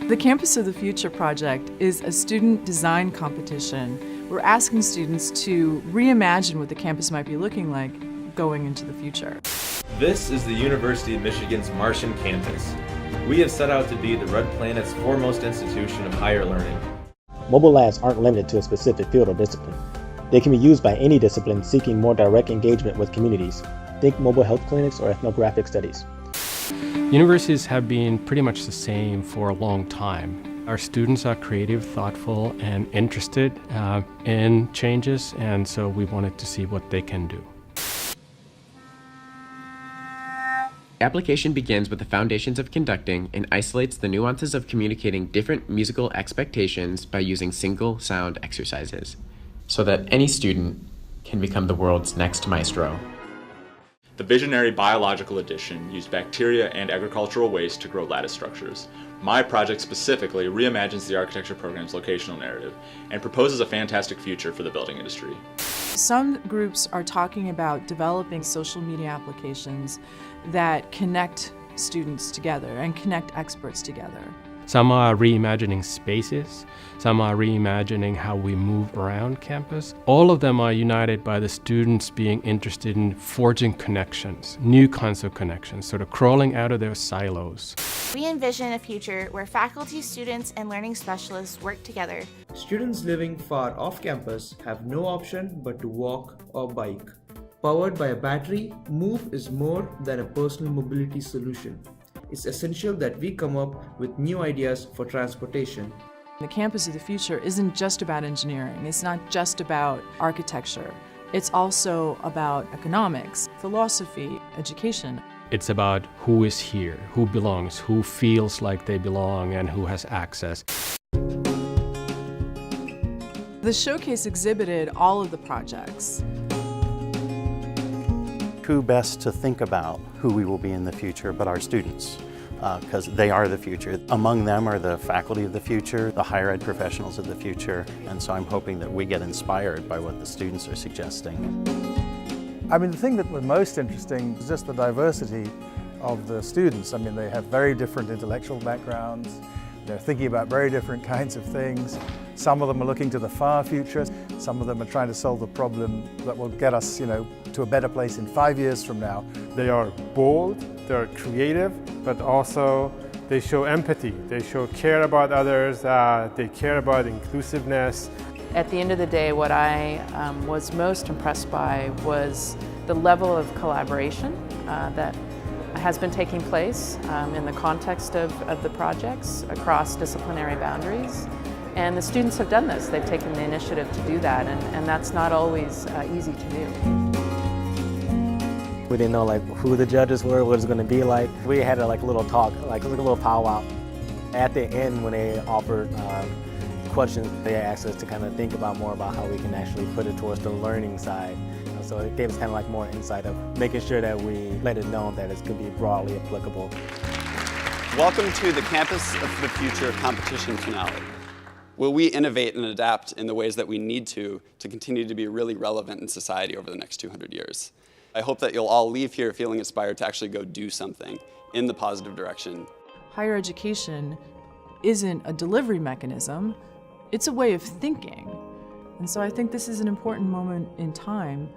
The Campus of the Future project is a student design competition. We're asking students to reimagine what the campus might be looking like going into the future. This is the University of Michigan's Martian campus. We have set out to be the Red Planet's foremost institution of higher learning. Mobile labs aren't limited to a specific field or discipline. They can be used by any discipline seeking more direct engagement with communities. Think mobile health clinics or ethnographic studies. Universities have been pretty much the same for a long time. Our students are creative, thoughtful, and interested in changes, and so we wanted to see what they can do. Application begins with the foundations of conducting and isolates the nuances of communicating different musical expectations by using single sound exercises, so that any student can become the world's next maestro. The visionary biological addition used bacteria and agricultural waste to grow lattice structures. My project specifically reimagines the architecture program's locational narrative and proposes a fantastic future for the building industry. Some groups are talking about developing social media applications that connect students together and connect experts together. Some are reimagining spaces, some are reimagining how we move around campus. All of them are united by the students being interested in forging connections, new kinds of connections, sort of crawling out of their silos. We envision a future where faculty, students, and learning specialists work together. Students living far off campus have no option but to walk or bike. Powered by a battery, Move is more than a personal mobility solution. It's essential that we come up with new ideas for transportation. The Campus of the Future isn't just about engineering. It's not just about architecture. It's also about economics, philosophy, education. It's about who is here, who belongs, who feels like they belong, and who has access. The showcase exhibited all of the projects. Who best to think about who we will be in the future but our students, because they are the future. Among them are the faculty of the future, the higher ed professionals of the future, and so I'm hoping that we get inspired by what the students are suggesting. I mean, the thing that was most interesting is just the diversity of the students. I mean, they have very different intellectual backgrounds. They're thinking about very different kinds of things. Some of them are looking to the far future. Some of them are trying to solve the problem that will get us, to a better place in 5 years from now. They are bold, they're creative, but also they show empathy. They show care about others, they care about inclusiveness. At the end of the day, what I was most impressed by was the level of collaboration that has been taking place in the context of the projects across disciplinary boundaries. And the students have done this. They've taken the initiative to do that, and that's not always easy to do. We didn't know who the judges were, what it was going to be like. We had a little talk, a little powwow. At the end, when they offered questions, they asked us to kind of think about more about how we can actually put it towards the learning side. So it gave us kind of more insight of making sure that we let it known that it could be broadly applicable. Welcome to the Campus of the Future competition finale. Will we innovate and adapt in the ways that we need to continue to be really relevant in society over the next 200 years? I hope that you'll all leave here feeling inspired to actually go do something in the positive direction. Higher education isn't a delivery mechanism, it's a way of thinking. And so I think this is an important moment in time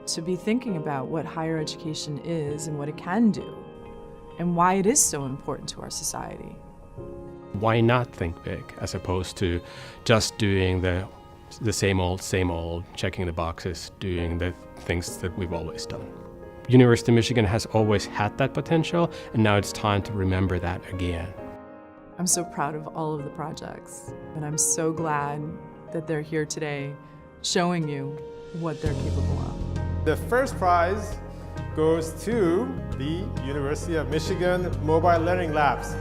to be thinking about what higher education is and what it can do, and why it is so important to our society. Why not think big, as opposed to just doing the same old, checking the boxes, doing the things that we've always done. University of Michigan has always had that potential, and now it's time to remember that again. I'm so proud of all of the projects, and I'm so glad that they're here today showing you what they're capable of. The first prize goes to the University of Michigan Mobile Learning Labs.